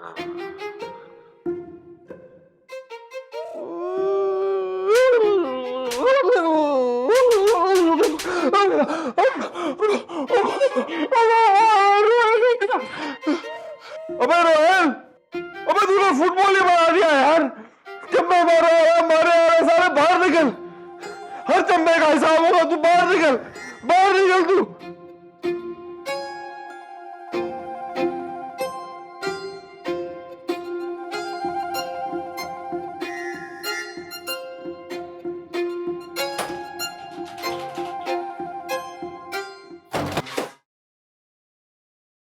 अबे रोहन, अबे तूने फुटबॉल ही बना दिया यार। चंबे मारो मारे सारे बाहर निकल। हर चंबे का हिसाब होगा, तू बाहर निकल तू।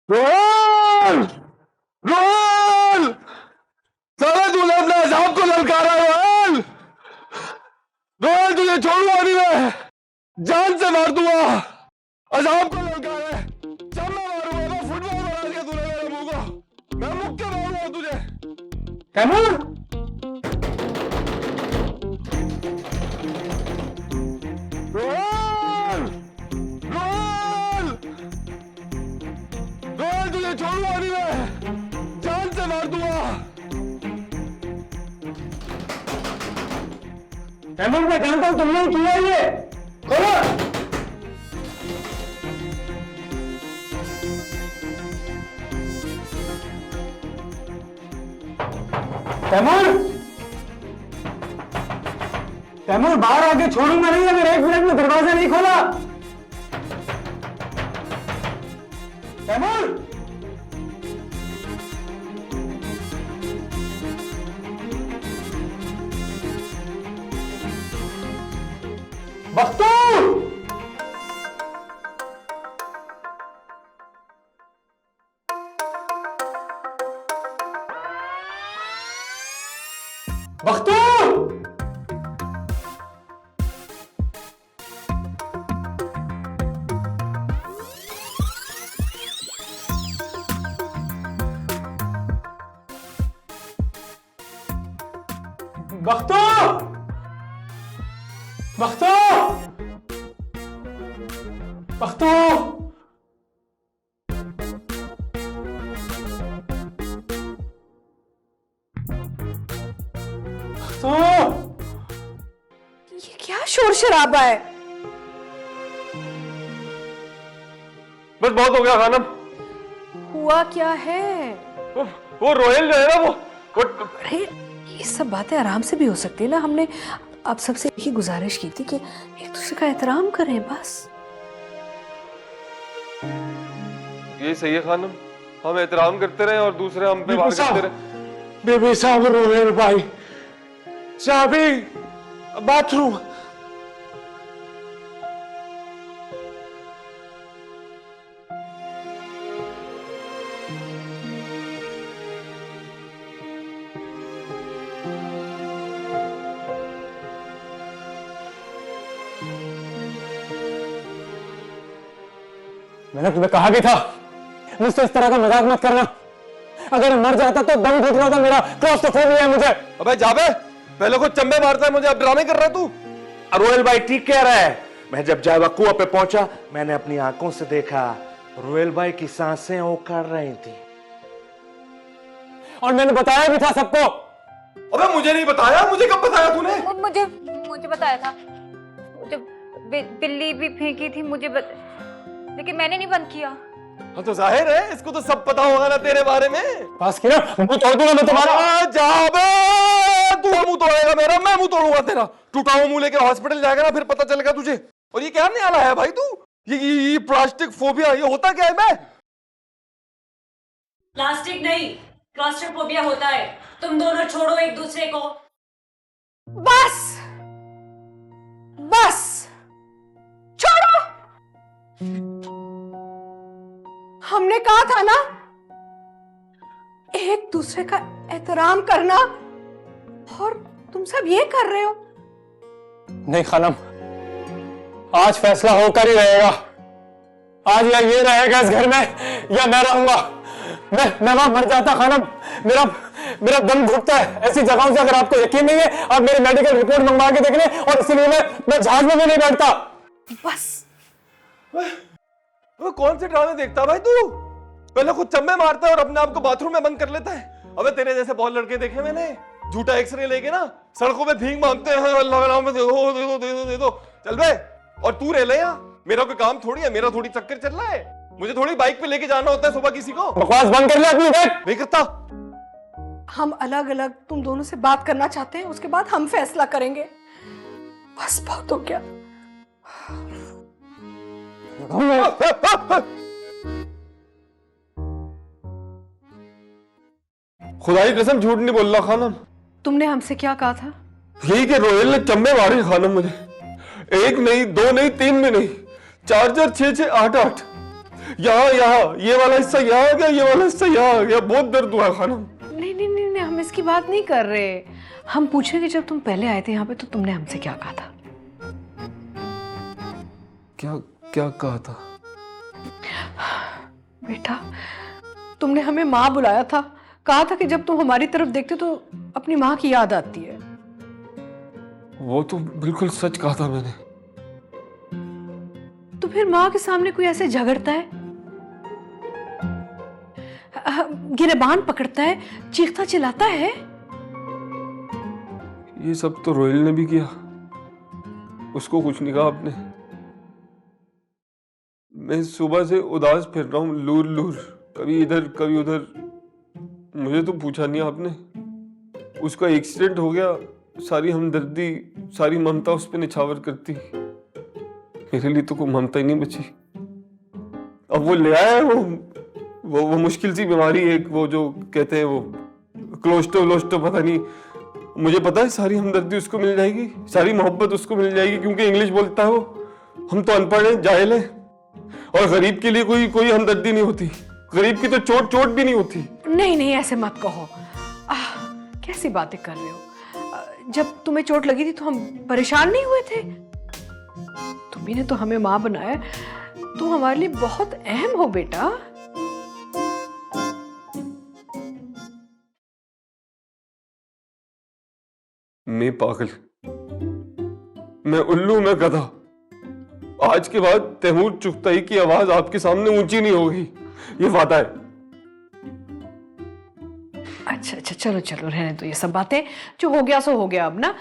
रोहन, रोहन, साला तूने अपने हिसाब को ललकारा रोहन। रोहन तुझे छोड़ूंगा नहीं मैं, जान से मार दूंगा। अजाब को ललकारा है, जब मैं मारूंगा तो फुटबॉल बना दिया तूने मेरे मुंह को। मैं मुक्के मारूंगा तुझे। कैमल, रोहन, रोहन, रोहन तुझे छोड़ूंगा नहीं मैं, जान से मार दूंगा। कैमल, मैं जानता हूं तुमने किया ये। खोलो। तैमूर, तैमूर बाहर आके छोड़ूंगा नहीं अगर 1 मिनट में दरवाजा नहीं खोला। तैमूर, बख्तूर, बख्तूर, बख्तूर, बख्तूर, बख्तूर, ये क्या शोर शराबा है? बस बहुत हो गया खानम। हुआ क्या है? वो रोहेल जो है ना वो अरे ये सब बातें आराम से भी हो सकती है ना। हमने आप सबसे यही गुजारिश की थी कि एक दूसरे का एहतराम करें बस। ये सही है खानम, हम एहतराम करते रहे और दूसरे हम पे वार करते रहे। बेबी साहब, रोहेल भाई, चाबी बाथरूम। मैंने तुम्हें कहा भी था मुझसे इस तरह का मजाक मत करना। अगर मर जाता तो दम घुट रहा था मेरा। क्लॉस्ट्रोफोबिया है मुझे। अबे जाबे, पहले खुद चंबे मारता है मुझे, अब ड्रामे कर रहा है तू। रोहेल भाई ठीक कह रहा है। मैं जब जावा कुआं पे पहुंचा, मैंने अपनी आंखों से देखा रोहेल भाई की सांसें ओखड़ रही थी और मैंने बताया भी था सबको। अबे मुझे नहीं बताया, मुझे कब बताया तूने? मुझे बताया था। जब बिल्ली भी फेंकी थी मुझे लेकिन मैंने नहीं बंद किया। हाँ तो जाहिर है इसको तो सब पता होगा ना तेरे बारे में। पास किया, मुंह तोड़ दूंगा मैं तुम्हारा। जाबे, तू मुंह तोड़ेगा मेरा, मैं मुंह तोड़ूंगा तेरा। टूटा हुआ मुंह लेकर हॉस्पिटल जाएगा ना, फिर पता चलेगा तुझे। और ये क्या नियाला है भाई तू? ये प्लास्टिक फोबिया, ये होता क्या है? मैं प्लास्टिक नहीं, क्लॉस्ट्रोफोबिया होता है। तुम दोनों छोड़ो एक दूसरे को। बस बस छोड़ो। हमने कहा था ना एक दूसरे का एहतराम करना, और तुम सब ये कर रहे हो। नहीं खानम, आज फैसला होकर ही रहेगा। आज या ये रहेगा इस घर में या मैं रहूंगा। मैं वहां मर जाता खानम। मेरा दम घुटता है ऐसी जगहों से। अगर आपको यकीन नहीं है आप मेरी मेडिकल रिपोर्ट मंगवा के देख लें, और इसीलिए मैं जहाज में भी नहीं बैठता। बस वो कौन से ड्रामे देखता भाई तू? पहले खुद चम्मे मारता है और अपने आप को बाथरूम में बंद कर लेता है। अबे तेरे जैसे बहुत लड़के देखे मैंने, झूठा एक्सरे लेके ना सड़कों में भीख मांगते हैं, अल्लाह के नाम में दे दो दे दो दे दो दे दो। चल बे, और तू रह ले यहाँ, मेरा कोई काम थोड़ी है, मेरा थोड़ी चक्कर चल रहा है, मुझे थोड़ी बाइक पे लेके जाना होता है सुबह किसी को। बकवास बंद कर ले अपनी बैठ। नहीं करता। हम अलग अलग तुम दोनों से बात करना चाहते हैं, उसके बाद हम फैसला करेंगे। बस बहुत हो गया। खुदा की कसम झूठ नहीं बोल रहा खानम। तुमने हमसे क्या कहा था? यही कि रोहिल ने चम्मे मारे खानम मुझे, एक नहीं, दो नहीं, तीन भी नहीं, 4 4 6 6 8 8। यहाँ ये वाला हिस्सा यहाँ आ गया, ये वाला हिस्सा यहाँ आ गया, बहुत दर्द हुआ खानम। नहीं नहीं नहीं नहीं, हम इसकी बात नहीं कर रहे। हम पूछे कि जब तुम पहले आए थे यहाँ पे तो तुमने हमसे क्या कहा था? क्या क्या कहा था? बेटा, तुमने हमें माँ बुलाया था, कहा था कि जब तुम हमारी तरफ देखते तो अपनी माँ की याद आती है। वो तो बिल्कुल सच कहा था मैंने। तो फिर माँ के सामने कोई ऐसे झगड़ता है, गिरेबान पकड़ता है, चीखता चिल्लाता है? ये सब तो रोहिल ने भी किया, उसको कुछ नहीं कहा आपने। मैं सुबह से उदास फिर रहा हूँ, लूर लूर, कभी इधर कभी उधर। मुझे तो पूछा नहीं आपने। उसका एक्सीडेंट हो गया, सारी हमदर्दी, सारी ममता उस पर निछावर करती, मेरे लिए तो कोई ममता ही नहीं बची। अब वो ले आया है वो मुश्किल सी बीमारी है, वो जो कहते हैं वो क्लोस्टो पता नहीं। मुझे पता है सारी हमदर्दी उसको मिल जाएगी, सारी मोहब्बत उसको मिल जाएगी, क्योंकि इंग्लिश बोलता है वो। हम तो अनपढ़ हैं, जाहिल हैं, और गरीब के लिए कोई हमदर्दी नहीं होती। गरीब की तो चोट भी नहीं होती। नहीं नहीं, ऐसे मत कहो। कैसी बातें कर रहे हो? जब तुम्हें चोट लगी थी तो हम परेशान नहीं हुए थे? तुम्ही ने तो हमें माँ बनाया, तुम हमारे लिए बहुत अहम हो बेटा। मैं पागल, मैं उल्लू, मैं गधा। आज के बाद तैमूर चुगताई की आवाज आपके सामने ऊंची नहीं होगी, ये वादा है। अच्छा अच्छा, चलो चलो, रहने दो ये सब बातें, जो हो गया सो हो गया। अब ना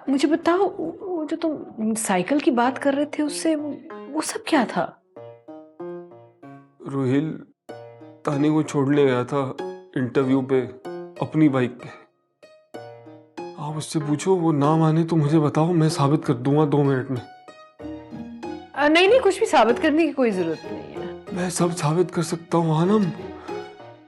मुझे बताओ, वो जो तुम साइकिल की बात कर रहे थे उससे वो सब क्या था? रोहिल तानी को छोड़ने गया था इंटरव्यू पे अपनी बाइक पे। आप उससे पूछो, वो ना माने तो मुझे बताओ, मैं साबित कर दूंगा 2 मिनट में। नहीं नहीं, कुछ भी साबित करने की कोई जरूरत नहीं है। मैं सब साबित कर सकता हूँ आनम।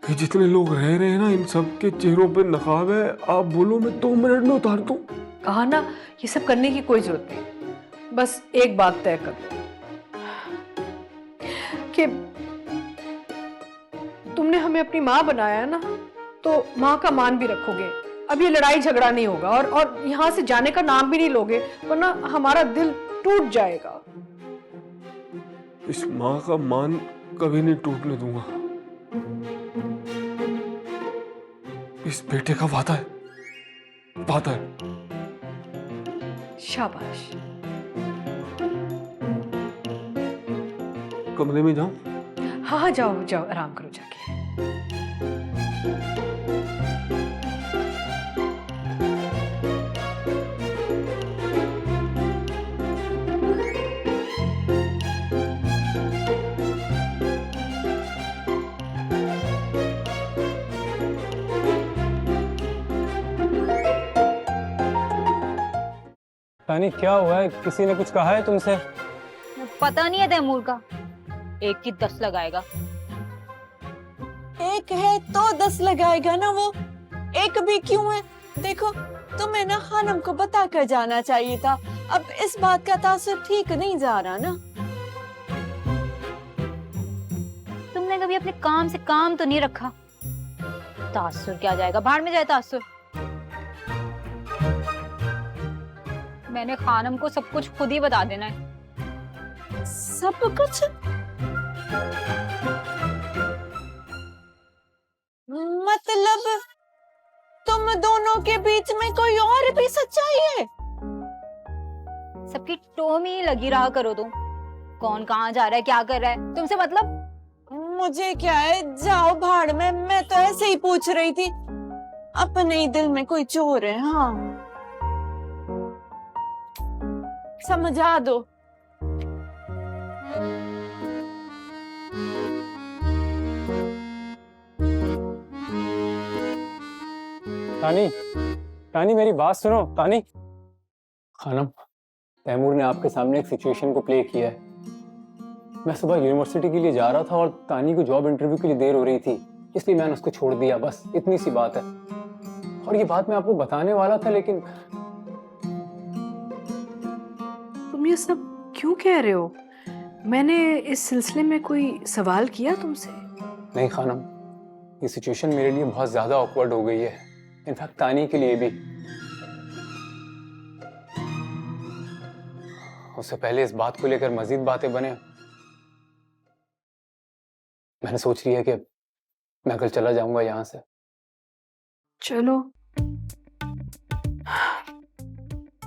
ये जितने लोग रह रहे हैं ना, इन सब के चेहरों पे नकाब है। आप बोलो, मैं 2 मिनट में उतार दूं। कहा ना, ये सब करने की कोई जरूरत नहीं। बस एक बात तय कर लो कि तुमने हमें अपनी माँ बनाया है ना, तो माँ का मान भी रखोगे। अब ये लड़ाई झगड़ा नहीं होगा, और यहाँ से जाने का नाम भी नहीं लोगे, वरना हमारा दिल टूट जाएगा। इस माँ का मान कभी नहीं टूटने दूंगा। इस बेटे का वादा है, वादा है। शाबाश। कमरे में जाऊं? हाँ हाँ, जाओ जाओ, आराम करो जाके। तानी क्या हुआ है? किसी ने कुछ कहा है तुमसे? पता नहीं है तैमूर का, एक की 10 लगाएगा। एक है तो 10 लगाएगा ना वो, एक भी क्यों है? देखो, तुम्हें ना खानम को बता कर जाना चाहिए था। अब इस बात का तासुर ठीक नहीं जा रहा ना। तुमने कभी अपने काम से काम तो नहीं रखा। तासुर क्या जाएगा, बाहर में जाए तासुर। मैंने खानम को सब कुछ खुद ही बता देना है। सब कुछ? मतलब तुम दोनों के बीच में कोई और भी सच्चाई है? सबकी टोमी लगी रहा करो तुम। कौन कहाँ जा रहा है, क्या कर रहा है, तुमसे मतलब? मुझे क्या है, जाओ भाड़ में। मैं तो ऐसे ही पूछ रही थी। अपने ही दिल में कोई चोर है। हाँ, समझा दो। तानी, तानी मेरी बात सुनो तानी। खानम, तैमूर ने आपके सामने एक सिचुएशन को प्ले किया है। मैं सुबह यूनिवर्सिटी के लिए जा रहा था और तानी को जॉब इंटरव्यू के लिए देर हो रही थी, इसलिए मैंने उसको छोड़ दिया। बस इतनी सी बात है। और ये बात मैं आपको बताने वाला था, लेकिन तुम ये सब क्यों कह रहे हो? मैंने इस सिलसिले में कोई सवाल किया तुमसे? नहीं खानम, ये सिचुएशन मेरे लिए बहुत ज्यादा ऑकवर्ड हो गई है, इनफैक्ट तानी के लिए भी। उससे पहले इस बात को लेकर मजीद बातें बने, मैंने सोच लिया कि मैं कल चला जाऊंगा यहां से। चलो,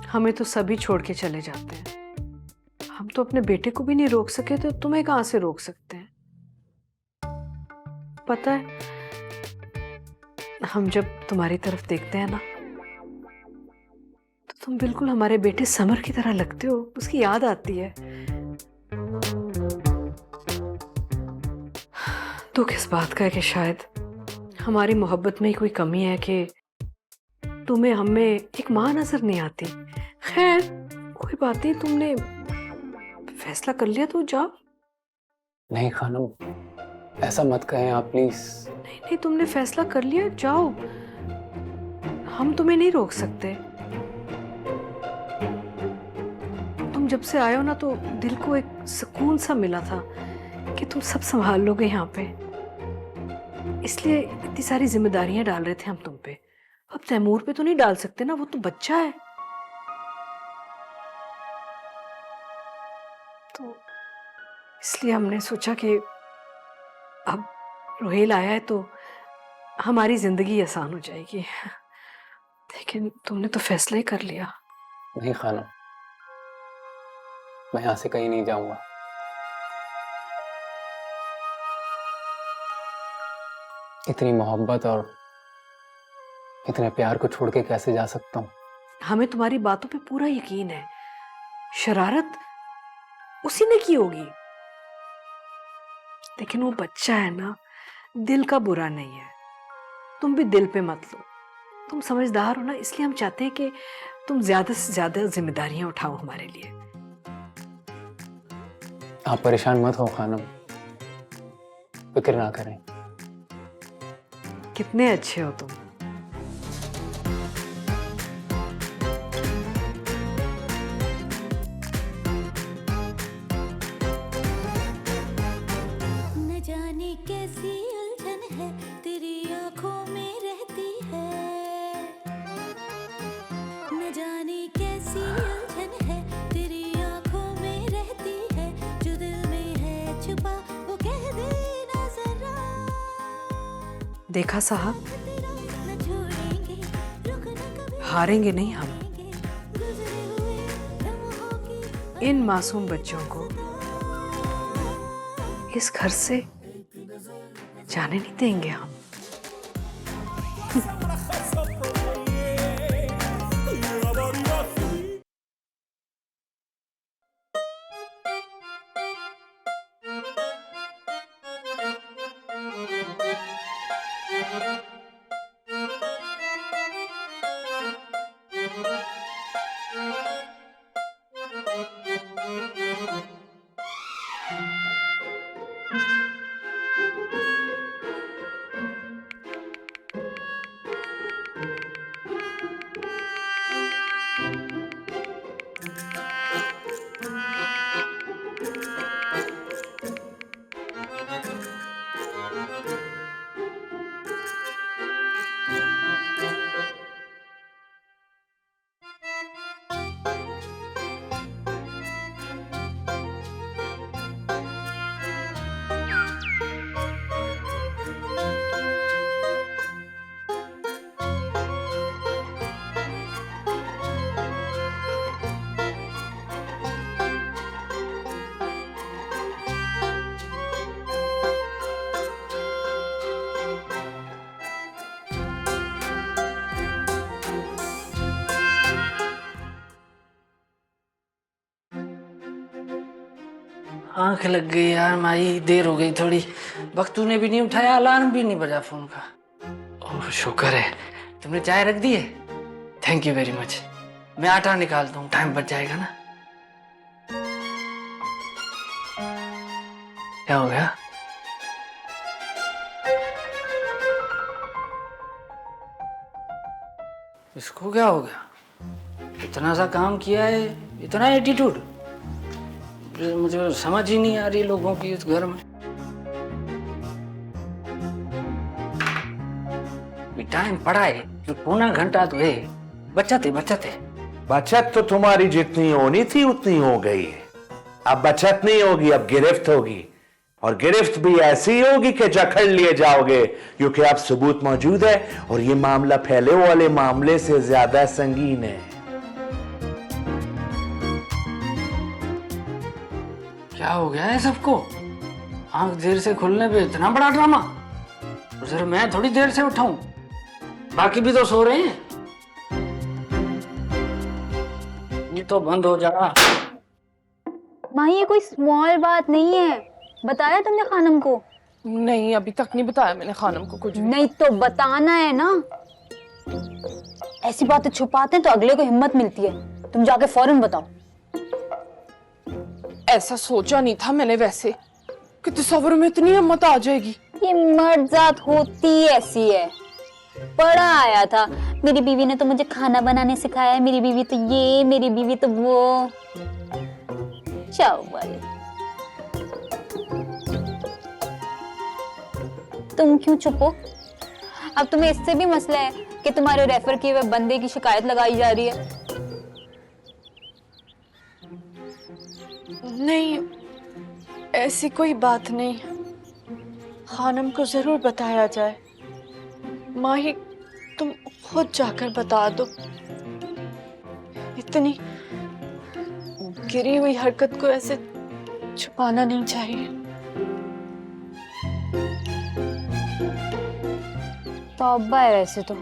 हमें तो सभी छोड़ के चले जाते हैं। हम तो अपने बेटे को भी नहीं रोक सके, तो तुम्हें कहां से रोक सकते हैं? पता है, हम जब तुम्हारी तरफ देखते हैं ना, तो तुम बिल्कुल हमारे बेटे समर की तरह लगते हो। उसकी याद आती है। दुख इस बात का है कि शायद हमारी मोहब्बत में ही कोई कमी है कि तुम्हें हमें एक माँ नजर नहीं आती। खैर, कोई बात नहीं, तुमने फैसला कर लिया तो जाओ। नहीं खानम, ऐसा मत कहें आप प्लीज। नहीं नहीं, तुमने फैसला कर लिया, जाओ। हम तुम्हें नहीं रोक सकते। तुम जब से आए हो ना, तो दिल को एक सुकून सा मिला था कि तुम सब संभाल लोगे यहाँ पे। इसलिए इतनी सारी जिम्मेदारियां डाल रहे थे हम तुम पे। अब तैमूर पे तो नहीं डाल सकते ना, वो तो बच्चा है। तो इसलिए हमने सोचा कि अब रोहेल आया है तो हमारी जिंदगी आसान हो जाएगी। लेकिन तुमने तो फैसला ही कर लिया। नहीं खानम, मैं यहां से कहीं नहीं जाऊंगा। इतनी मोहब्बत और इतने प्यार को छोड़ के कैसे जा सकता हूँ? हमें तुम्हारी बातों पे पूरा यकीन है। शरारत उसी ने की होगी, लेकिन वो बच्चा है ना, दिल का बुरा नहीं है। तुम भी दिल पे मत लो। तुम समझदार हो ना, इसलिए हम चाहते हैं कि तुम ज्यादा से ज्यादा जिम्मेदारियां उठाओ हमारे लिए। आप परेशान मत हो खानम, फिक्र ना करें। कितने अच्छे हो तुम। न जाने कैसी उलझन है तेरी आंखों में रहती है। न जाने कैसी उलझन है तेरी आंखों में रहती है। जो दिल में है छुपा वो कह देना जरा। देखा साहब, न छोड़ेंगे रुकना कभी हारेंगे नहीं हम। गुजरे हुए लम्हों की इन मासूम बच्चों को इस घर से जाने नहीं देंगे हम। आंख लग गई यार माई, देर हो गई थोड़ी। बख्तू ने भी नहीं उठाया, अलार्म भी नहीं बजा फोन का। ओह शुक्र है, तुमने चाय रख दी है, थैंक यू वेरी मच। मैं आटा निकालता हूँ, टाइम बच जाएगा ना। क्या हो गया? इसको क्या हो गया? इतना सा काम किया है, इतना एटीट्यूड। मुझे समझ ही नहीं आ रही लोगों की इस घर में। टाइम पड़ा है, जो पौना घंटा तो है। बचत है। बचत तो तुम्हारी जितनी होनी थी उतनी हो गई है। अब बचत नहीं होगी, अब गिरफ्त होगी, और गिरफ्त भी ऐसी होगी कि जकड़ लिए जाओगे, क्योंकि अब सबूत मौजूद है और ये मामला पहले वाले मामले से ज्यादा संगीन है। क्या हो गया है सबको? आंख देर से खुलने पे इतना बड़ा ड्रामा। सिर्फ मैं थोड़ी देर से उठाऊं, बाकी भी तो सो रहे हैं। ये तो बंद हो जा। माँ ये कोई स्मॉल बात नहीं है। बताया तुमने खानम को? नहीं, अभी तक नहीं बताया मैंने खानम को कुछ भी। नहीं तो बताना है ना। ऐसी बातें छुपाते हैं तो अगले को हिम्मत मिलती है। तुम जाके फौरन बताओ। ऐसा सोचा नहीं था मैंने वैसे कि तस्वीर में इतनी हिम्मत आ जाएगी। ये मर्द जात होती ऐसी है। पढ़ा आया था, मेरी बीवी ने तो मुझे खाना बनाने सिखाया, मेरी बीवी तो ये, मेरी बीवी तो वो। जाओ भाई, तुम क्यों चुप हो? अब तुम्हें इससे भी मसला है कि तुम्हारे रेफर किए हुए बंदे की शिकायत लगाई जा रही है। नहीं, ऐसी कोई बात नहीं। खानम को जरूर बताया जाए। माही, तुम खुद जाकर बता दो। इतनी गिरी हुई हरकत को ऐसे छुपाना नहीं चाहिए। तौबा है वैसे तो।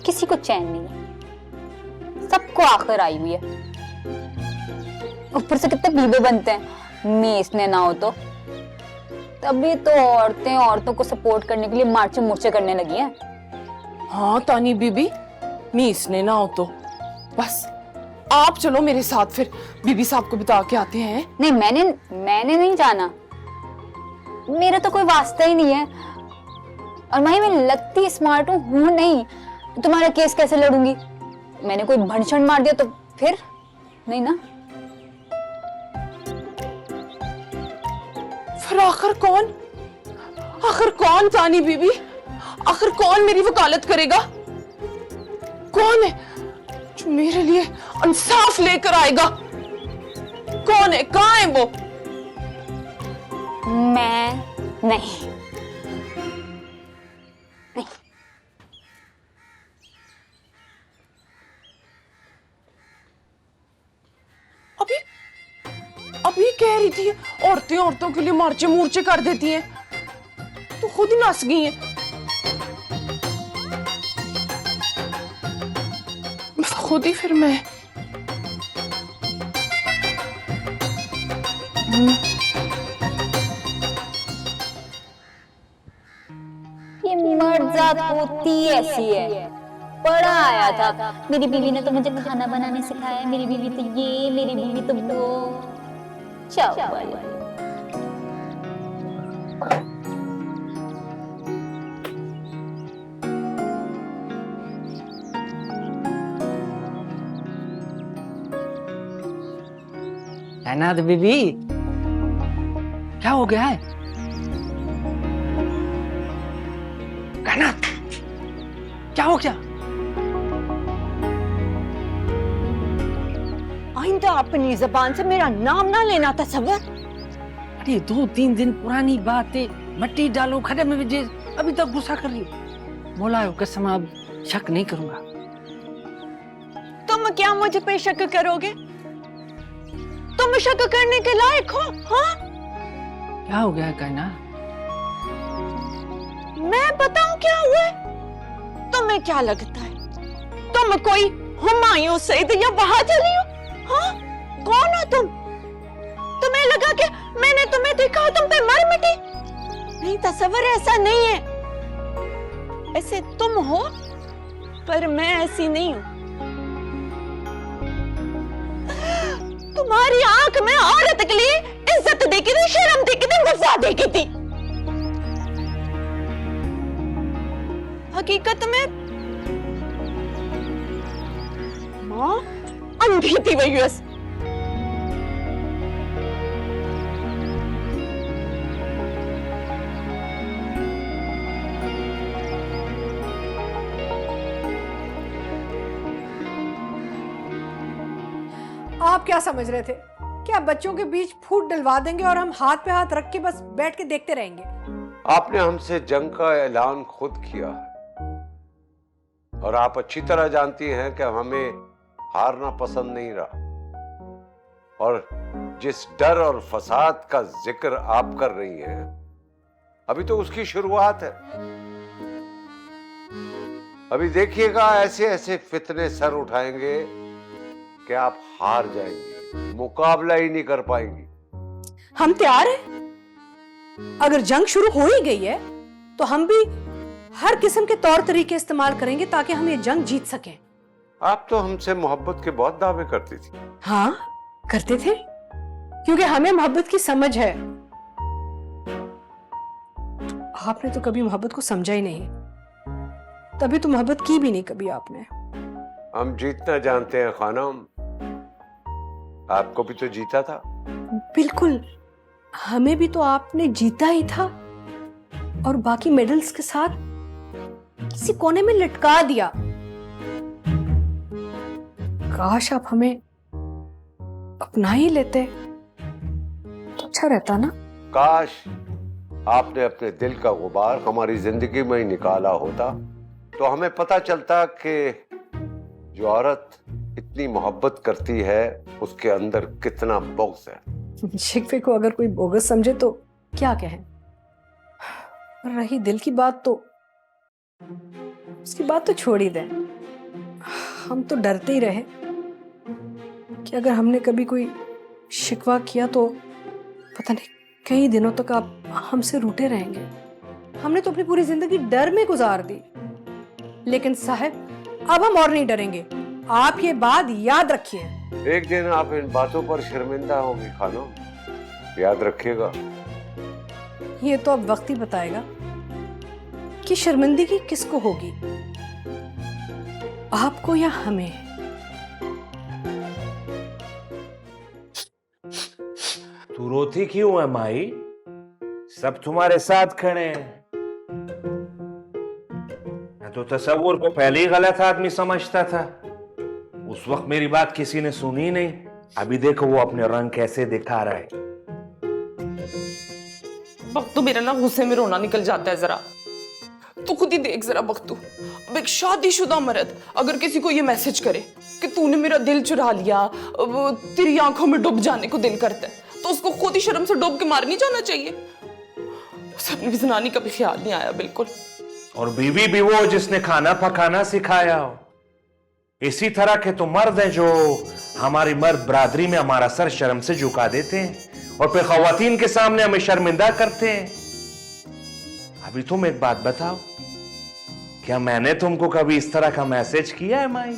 किसी को चैन नहीं है, सबको आखिर आई हुई है। ऊपर से कितने बीबे बनते हैं, मीसने ना हो तो। तभी तो औरतें औरतों को सपोर्ट करने के लिए मार्चे मूर्चे करने लगी हैं। हाँ तानी बीबी, मीसने ना हो तो। बस आप चलो मेरे साथ, फिर बीबी साहब को बता के आते हैं। नहीं, मैंने नहीं जाना। मेरा तो कोई वास्ता ही नहीं है। और मैं लगती स्मार्ट हूँ नहीं। तुम्हारा केस कैसे लड़ूंगी? मैंने कोई भनसण मार दिया तो फिर नहीं ना। फिर आखिर कौन तानी बीबी? आखिर कौन मेरी वकालत करेगा? कौन है जो मेरे लिए इंसाफ लेकर आएगा? कौन है? कहाँ है वो? मैं नहीं। अभी कह रही थी औरतें औरतों के लिए मार्चे मूर्चे कर देती हैं, तो खुद ही नस गई हैं। खुद ही फिर मैं ये मर्दात होती ऐसी है। पढ़ा आया था, मेरी बीवी ने तो मुझे खाना बनाने सिखाया, मेरी बीवी तो ये, मेरी बीवी तो वो। जाओ भाई। कायनात बीबी, क्या हो गया है? कायनात, क्या हो गया? आइंदा अपनी जबान से मेरा नाम ना लेना तस्वीर। अरे 2-3 दिन पुरानी बात है, मट्टी डालो खड्डे में विजे, अभी तक गुस्सा कर रही हो। मोलायो कसम, अब शक नहीं करूंगा। तुम क्या मुझे पे शक करोगे? तुम शक करने के लायक हो? हाँ, क्या हो गया कायनात? मैं बताऊं क्या हुआ है? तुम्हें क्या लगता है तुम कोई हुमायूं सईद या बहादुर हो? हाँ, कौन हो तुम? तुम्हें लगा कि मैंने तुम्हें देखा तुम पे मर मिटी? नहीं, तस्वर ऐसा नहीं है। ऐसे तुम हो पर मैं ऐसी नहीं हूं। तुम्हारी आंख में औरत के लिए इज्जत देखी थी, शर्म देखी थी, वफा देखी थी। हकीकत में मां अंधी थी वही बस। आप क्या समझ रहे थे कि आप बच्चों के बीच फूट डलवा देंगे और हम हाथ पे हाथ रख के बस बैठ के देखते रहेंगे? आपने हमसे जंग का ऐलान खुद किया है और आप अच्छी तरह जानती हैं कि हमें हारना पसंद नहीं रहा। और जिस डर और फसाद का जिक्र आप कर रही हैं, अभी तो उसकी शुरुआत है। अभी देखिएगा ऐसे ऐसे फितने सर उठाएंगे कि आप हार जाएंगी, मुकाबला ही नहीं कर पाएंगी। हम तैयार हैं। अगर जंग शुरू हो ही गई है तो हम भी हर किस्म के तौर तरीके इस्तेमाल करेंगे ताकि हम ये जंग जीत सकें। आप तो हमसे मोहब्बत के बहुत दावे करती थी। हाँ, करते थे, क्योंकि हमें मोहब्बत की समझ है। आपने तो कभी मोहब्बत को समझा ही नहीं, तभी तो मोहब्बत की भी नहीं कभी आपने। हम जीतना जानते हैं खानम, आपको भी तो जीता था। बिल्कुल, हमें भी तो आपने जीता ही था और बाकी मेडल्स के साथ किसी कोने में लटका दिया। काश आप हमें अपना ही लेते तो अच्छा रहता ना। काश आपने अपने दिल का गुबार हमारी जिंदगी में ही निकाला होता तो हमें पता चलता कि जो औरत इतनी मोहब्बत करती है उसके अंदर कितना बुग़्ज़ है। शिकवे को अगर कोई बोगस समझे तो क्या कहें। रही दिल की बात तो उसकी बात तो छोड़ ही दें। हम तो डरते ही रहे कि अगर हमने कभी कोई शिकवा किया तो पता नहीं कई दिनों तक आप हमसे रूठे रहेंगे। हमने तो अपनी पूरी जिंदगी डर में गुजार दी, लेकिन साहब अब हम और नहीं डरेंगे। आप ये बात याद रखिए। एक दिन आप इन बातों पर शर्मिंदा होगी खानम, याद रखिएगा। ये तो अब वक्त ही बताएगा कि शर्मिंदगी किसको होगी, आपको या हमें। तू रोती क्यों है माई? सब तुम्हारे साथ खड़े हैं। मैं तो तसव्वुर को पहले ही गलत आदमी समझता था। उस वक्त मेरी बात किसी ने सुनी नहीं। अभी देखो वो अपने रंग कैसे दिखा रहा है। बख्तू, मेरा ना गुस्से में रोना निकल जाता है जरा। तू खुद ही देख जरा बख्तू, अब एक शादीशुदा मर्द अगर किसी को ये मैसेज करे कि तूने मेरा दिल चुरा लिया, तेरी आंखों में डूब जाने को दिल करता है, तो उसको खुद ही शर्म से डूब के मार नहीं जाना चाहिए। उसे अपनी जनानी का भी ख्याल नहीं आया बिल्कुल। और बीवी भी वो जिसने खाना पकाना सिखाया हो। इसी तरह के तो मर्द हैं जो हमारी मर्द बरादरी में हमारा सर शर्म से झुका देते हैं और फिर खवातीन के सामने हमें शर्मिंदा करते हैं। अभी तुम एक बात बताओ, क्या मैंने तुमको कभी इस तरह का मैसेज किया है माई?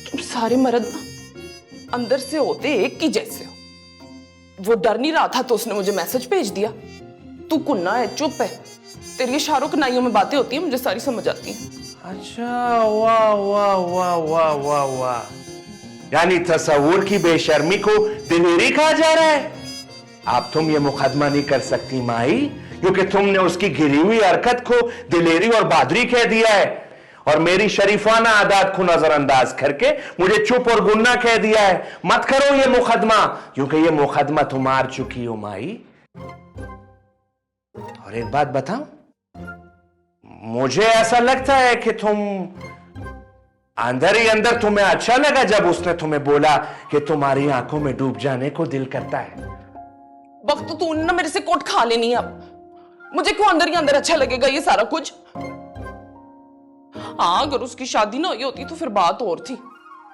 तुम सारे मर्द ना अंदर से होते एक ही जैसे हो। वो डर नहीं रहा था तो उसने मुझे मैसेज भेज दिया। तू कुन्ना है, चुप है। तेरी ये शाहरुख नाइयों में बातें होती हैं, मुझे सारी समझ आती हैं। अच्छा, वाह वाह वाह वाह वाह वाह, यानी तसव्वुर की बेशर्मी को दिलेरी कहा जा रहा है। अब तुम ये मुकदमा नहीं कर सकती माई, क्योंकि तुमने उसकी गिरी हुई हरकत को दिलेरी और बहादुरी कह दिया है और मेरी शरीफाना आदात को नजरअंदाज करके मुझे चुप और गुन्ना कह दिया है। मत करो ये मुकदमा, क्योंकि ये मुकदमा तुम हार चुकी हो माई। और एक बात बताऊं, मुझे ऐसा लगता है कि तुम अंदर ही अंदर तुम्हें अच्छा लगा जब उसने तुम्हें बोला कि तुम्हारी आंखों में डूब जाने को दिल करता है। वक्त तू ना मेरे से कोट खा लेनी। अब मुझे क्यों अंदर ही अंदर अच्छा लगेगा ये सारा कुछ? हाँ, अगर उसकी शादी ना हुई होती तो फिर बात और थी।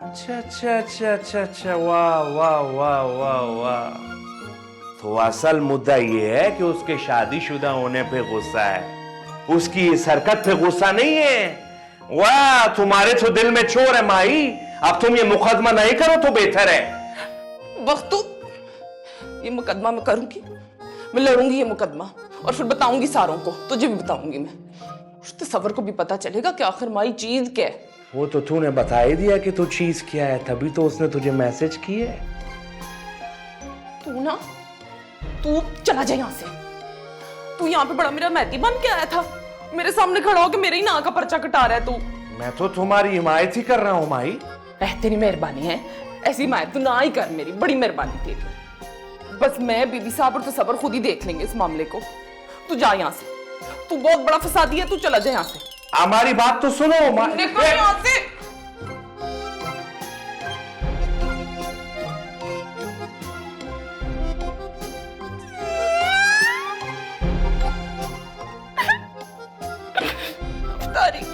अच्छा अच्छा अच्छा अच्छा अच्छा, वाह वाह वाह वाह वाह। तो असल मुद्दा ये है कि उसके शादीशुदा होने पे गुस्सा है, उसकी इस हरकत पे गुस्सा नहीं है। वाह, तुम्हारे तो दिल में चोर है माई। अब तुम ये मुकदमा नहीं करो तो बेहतर है। बख्तू, ये मुकदमा मैं करूंगी, मैं लड़ूंगी ये मुकदमा और फिर बताऊंगी सारों को, तुझे भी बताऊंगी मैं। उस तसव्वुर को भी पता चलेगा कि आखिर माई चीज क्या है। वो तो तूने बता ही दिया कि तू चीज क्या है, तभी तो उसने तुझे मैसेज किया है। तू चला जा यहाँ से। तू यहाँ पे बड़ा मेरा महती बन के आया था, मेरे सामने खड़ा होकर मेरे ही नाम का पर्चा कटा रहा है तू। मैं तो तुम्हारी हिमायत ही कर रहा हूँ माई। तेरी मेहरबानी है, ऐसी हिमायत तू ना ही कर, मेरी बड़ी मेहरबानी तेरी। बस मैं, बीबी साहब और तसव्वुर खुद ही देख लेंगे इस मामले को। तू जा यहाँ से, तू बहुत बड़ा फसादी है, तू चला जा यहाँ से। हमारी बात तो सुनो निकल यहाँ से। तारीख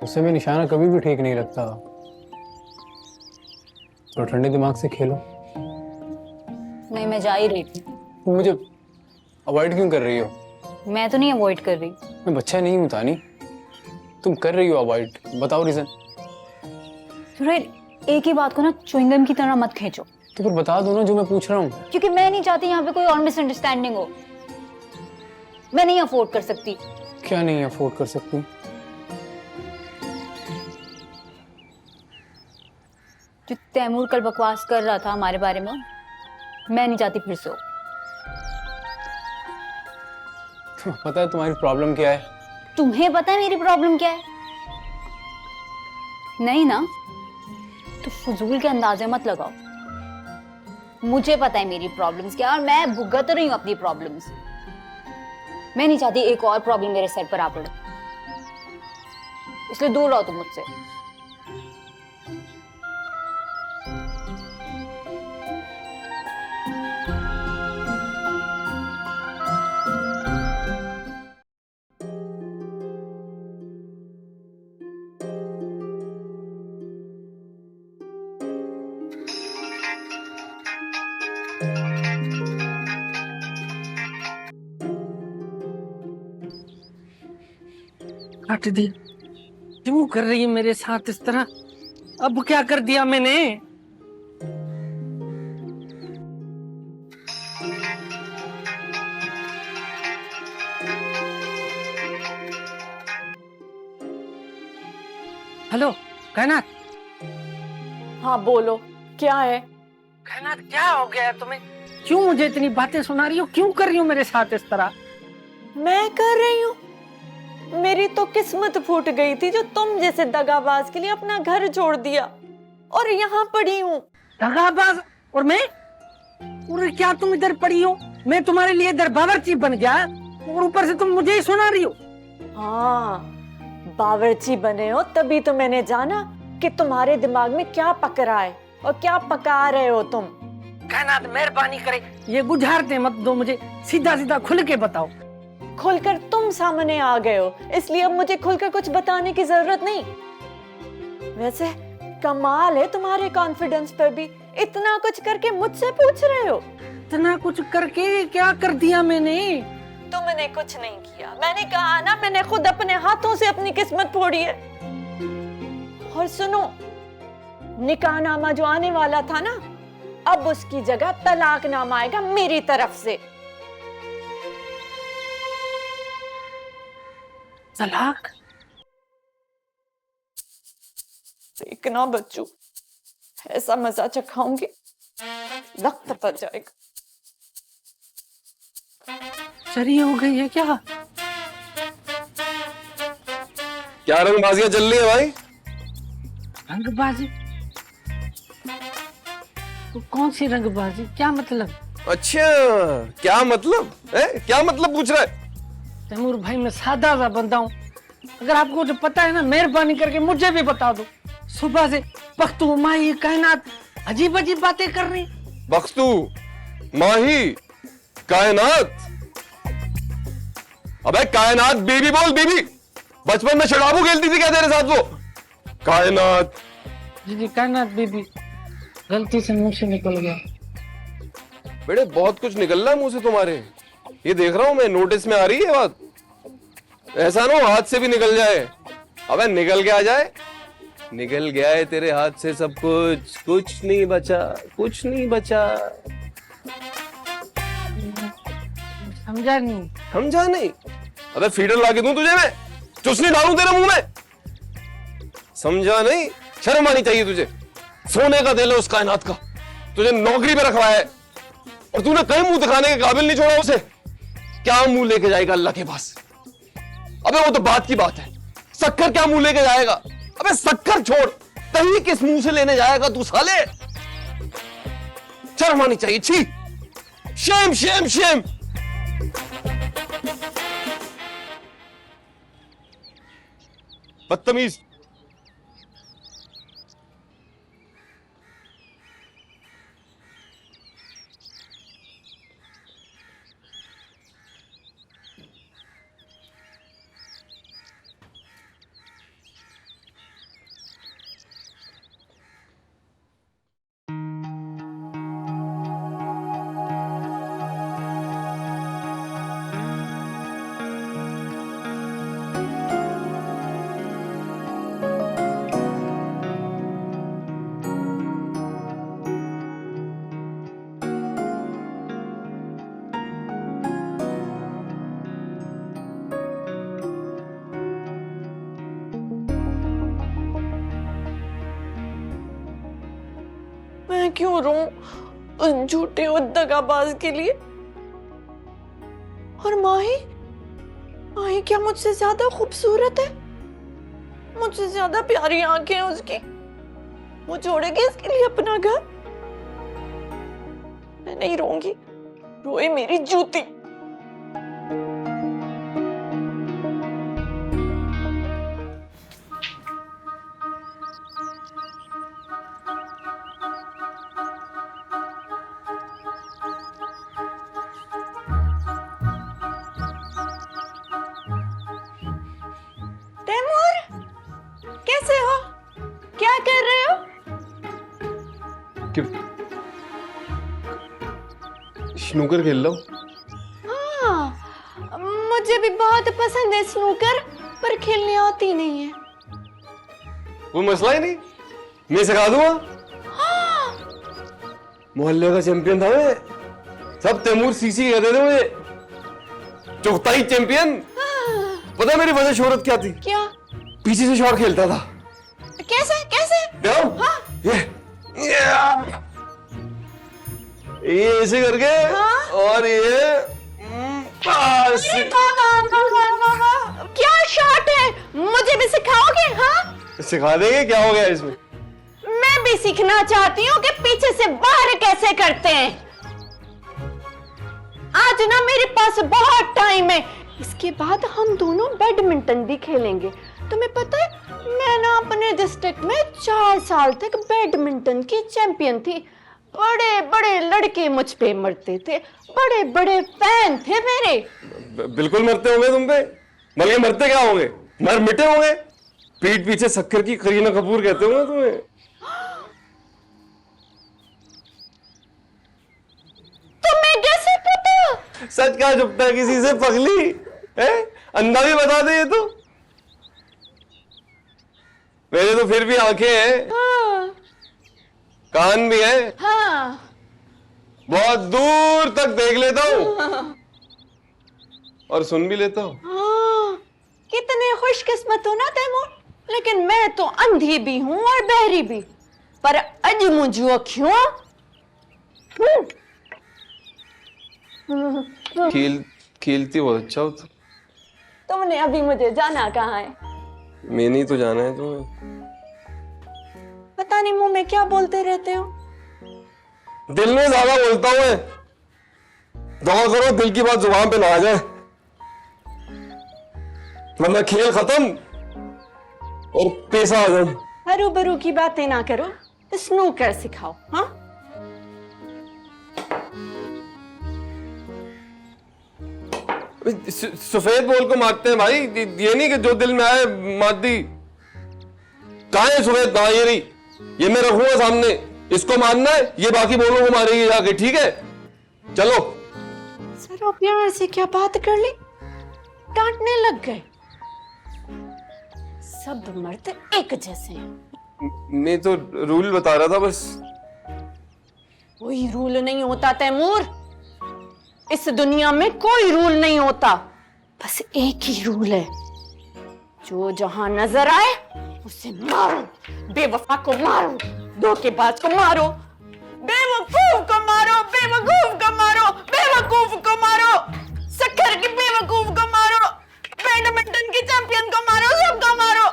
उससे मैं निशाना कभी भी ठीक नहीं रखता, तो ठंडे दिमाग से खेलो। नहीं, मैं जा ही रही थी। तुम मुझे अवॉइड क्यों कर रही हो? मैं तो नहीं अवॉइड कर रही। मैं बच्चा नहीं हूं तानी, तुम कर रही हो अवॉइड, बताओ रीजन। सुरेश, एक ही बात को ना च्युइंगम की तरह मत खींचो। तो फिर बता दो ना जो मैं पूछ रहा हूँ। क्योंकि मैं नहीं चाहती यहाँ पे कोई और मिसअंडरस्टैंडिंग हो। मैं नहीं अफोर्ड कर सकती। क्या नहीं अफोर्ड कर सकती? जो तैमूर कल बकवास कर रहा था हमारे बारे में, मैं नहीं चाहती फिर से हो। पता है तुम्हारी प्रॉब्लम क्या है? तुम्हें पता है मेरी प्रॉब्लम क्या है? नहीं ना, तो फजूल के अंदाजे मत लगाओ। मुझे पता है मेरी प्रॉब्लम्स क्या है और मैं भुगत रही हूँ अपनी प्रॉब्लम्स। मैं नहीं चाहती एक और प्रॉब्लम मेरे सर पर आ पड़े, इसलिए दूर रहो तुम मुझसे। काट दी, क्यों कर रही है मेरे साथ इस तरह? अब क्या कर दिया मैंने? हेलो कायनात। हाँ बोलो, क्या है? कायनात, क्या हो गया है तुम्हें? क्यों मुझे इतनी बातें सुना रही हो? क्यों कर रही हो मेरे साथ इस तरह? मैं कर रही हूँ? मेरी तो किस्मत फूट गई थी जो तुम जैसे दगाबाज के लिए अपना घर छोड़ दिया और यहाँ पड़ी हूँ। दगाबाज? और मैं? और क्या तुम इधर पड़ी हो? मैं तुम्हारे लिए इधर बावर्ची बन गया और ऊपर से तुम मुझे ही सुना रही हो। हाँ, बावर्ची बने हो तभी तो मैंने जाना कि तुम्हारे दिमाग में क्या पक रहा है और क्या पका रहे हो तुम। कायनात, मेहरबानी करे ये गुजारते मत दो मुझे, सीधा सीधा खुल के बताओ। खुलकर तुम सामने आ गए हो, इसलिए अब मुझे खुलकर कुछ बताने की जरूरत नहीं। वैसे कमाल है तुम्हारे कॉन्फिडेंस पर भी, इतना कुछ करके मुझसे पूछ रहे हो। इतना कुछ करके क्या कर दिया मैंने? तुमने कुछ नहीं किया, मैंने कहा ना, मैंने खुद अपने हाथों से अपनी किस्मत फोड़ी है। और सुनो, निकाहनामा जो आने वाला था ना, अब उसकी जगह तलाकनामा आएगा मेरी तरफ से। तलाक? देखना बच्चू, ऐसा मजा चखाऊंगी वक्त पता जाएगा। चरी हो गई है क्या? क्या रंगबाजियां चल रही है भाई? रंगबाजी? तो कौन सी रंगबाजी? क्या मतलब? अच्छा, क्या मतलब है? क्या मतलब पूछ रहा है? तैमूर भाई, मैं सादा सा बंदा हूँ, अगर आपको जो पता है ना, मेहरबानी करके मुझे भी बता दो। सुबह से पख्तू, माई, कायनात अजीब अजीब बातें कर रही। बख्तू, माही, कायनात। अबे कायनात बेबी बोल, बेबी। बचपन में शराबू खेलती थी क्या तेरे साथ वो? कायनात। जी कायनात बेबी, गलती से मुंह से निकल गया। बेटे बहुत कुछ निकल रहा है मुंह से तुम्हारे, ये देख रहा हूं मैं, नोटिस में आ रही है बात। ऐसा ना हो हाथ से भी निकल जाए। अबे निकल के आ जाए। निकल गया है तेरे हाथ से सब कुछ, कुछ नहीं बचा, कुछ नहीं बचा। समझा नहीं। समझा नहीं? अबे फीडर ला के दूं तुझे मैं, चुसनी डालूं तेरे मुंह में? समझा नहीं? शर्म आनी चाहिए तुझे। सोने का दिल है उस कायनात का, तुझे नौकरी पे रखवाया है और तूने कहीं मुंह दिखाने के काबिल नहीं छोड़ा उसे। क्या मुंह लेके जाएगा अल्लाह के पास? अबे वो तो बात की बात है, शक्कर क्या मुंह लेके जाएगा? अबे शक्कर छोड़, कहीं किस मुंह से लेने जाएगा तू साले? शर्म आनी चाहिए। छी, शेम शेम शेम। बदतमीज। मैं क्यों रोऊं उस झूठे और दगाबाज के लिए? और माही, माही क्या मुझसे ज्यादा खूबसूरत है? मुझसे ज्यादा प्यारी आंखें हैं उसकी। वो छोड़ेगी इसके लिए अपना घर? मैं नहीं रोऊंगी, रोए मेरी जूती। कैसे हो? क्या कर रहे हो? क्यों? स्नूकर खेल लो। हाँ, मुझे भी बहुत पसंद है स्नूकर, पर खेलने आती नहीं है। कोई मसला ही नहीं, मैं सिखा दूंगा। हाँ। मोहल्ले का चैंपियन था मैं, सब तैमूर सीसी कहते थे मुझे, चौथाई चैंपियन। पता मेरी वजह शोहरत क्या थी? क्या? पीछे से शॉट खेलता था। कैसे कैसे? हाँ? ये ऐसे करके। हाँ? और ये पास। क्या शॉट है? मुझे भी सिखाओगे? हाँ, सिखा देंगे, क्या हो गया इसमें? मैं भी सीखना चाहती हूँ कि पीछे से बाहर कैसे करते हैं। आज ना मेरे पास बहुत टाइम है, इसके बाद हम दोनों बैडमिंटन भी खेलेंगे। तुम्हें पता है, मैं ना अपने डिस्ट्रिक्ट में 4 साल तक बैडमिंटन की चैंपियन थी। बड़े बड़े लड़के मुझ पे मरते थे, बड़े बड़े फैन थे मेरे। बिल्कुल मरते होंगे तुम पे, बल्कि मरते क्या होंगे, मर मिटे होंगे। पीठ पीछे शक्कर की करीना कपूर कहते होंगे तुम्हें। तुम्हें कैसे पता? सच कहा छुपता है किसी से, पगली है? अंधा भी बता दे ये तो। मेरे तो फिर भी आंखें हैं। हाँ। कान भी है। हाँ। बहुत दूर तक देख लेता हूँ। हाँ। और सुन भी लेता हूँ। हाँ। कितने खुशकिस्मत हो ना तैमूर, लेकिन मैं तो अंधी भी हूँ और बहरी भी, पर अज मुझे अखियों खेलती बहुत अच्छा होता। तुमने अभी मुझे जाना कहाँ है? मैंने ही तो जाना है तुम्हें। पता नहीं मुंह में क्या बोलते रहते हो। दिल में ज्यादा बोलता हूँ मैं। दुआ करो दिल की बात जुबान पे ना आ जाए, वरना खेल खत्म और पैसा आ जाए। हरू बरू की बातें ना करो, स्नूकर सिखाओ। हाँ, सफेद बॉल को मारते हैं भाई, ये नहीं कि जो दिल में आए मार दी। कहाँ है सफेद? कहाँ? ये रही, ये मैं रखूंगा सामने, इसको मारना है, ये बाकी बॉलों को मारेगी जाके। ठीक है, चलो। जरा प्यार से क्या बात कर ली, डांटने लग गए। सब मर्द एक जैसे हैं। मैं तो रूल बता रहा था बस। कोई रूल नहीं होता तैमूर, इस दुनिया में कोई रूल नहीं होता, बस एक ही रूल है, जो जहां नजर आए उसे मारो, बेवफा को मारो, धोखेबाज को मारो, बेवकूफ को मारो, बेवकूफ को मारो, बेवकूफ को मारो, शक्कर की बेवकूफ को मारो, बैडमिंटन की चैंपियन को मारो, सबको मारो।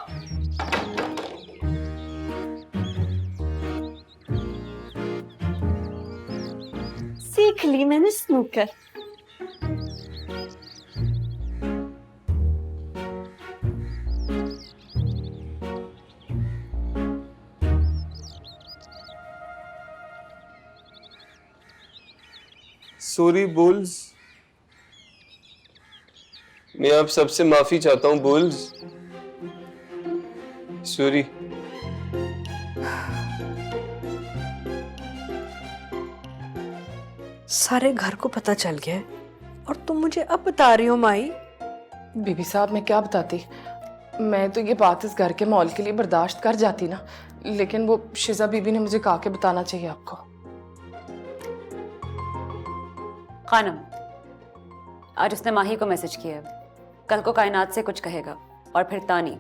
सीख ली मैंने स्नूकर। सॉरी बुल्स, मैं आप सबसे माफी चाहता हूँ बुल्स, सॉरी। सारे घर को पता चल गया है और तुम मुझे अब बता रही हो माई? बीबी साहब मैं क्या बताती, मैं तो ये बात इस घर के माहौल के लिए बर्दाश्त कर जाती ना, लेकिन वो शिजा बीबी ने मुझे कहा के बताना चाहिए आपको। खानम, आज उसने माही को मैसेज किया, कल को कायनात से कुछ कहेगा और फिर तानी।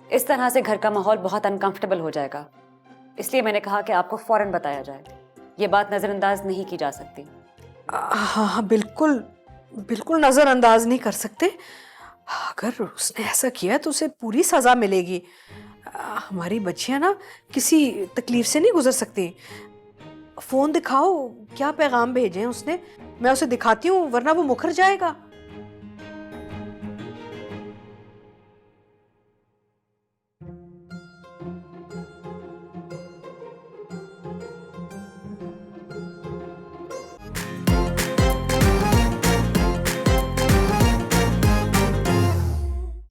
इस तरह से घर का माहौल बहुत अनकंफर्टेबल हो जाएगा, इसलिए मैंने कहा कि आपको फौरन बताया जाए। ये बात नजरअंदाज नहीं की जा सकती। हाँ हाँ, बिल्कुल बिल्कुल नजरअंदाज नहीं कर सकते। अगर उसने ऐसा किया तो उसे पूरी सजा मिलेगी। हमारी बच्चियां ना किसी तकलीफ से नहीं गुजर सकती। फोन दिखाओ, क्या पैगाम भेजे हैं उसने, मैं उसे दिखाती हूँ, वरना वो मुकर जाएगा।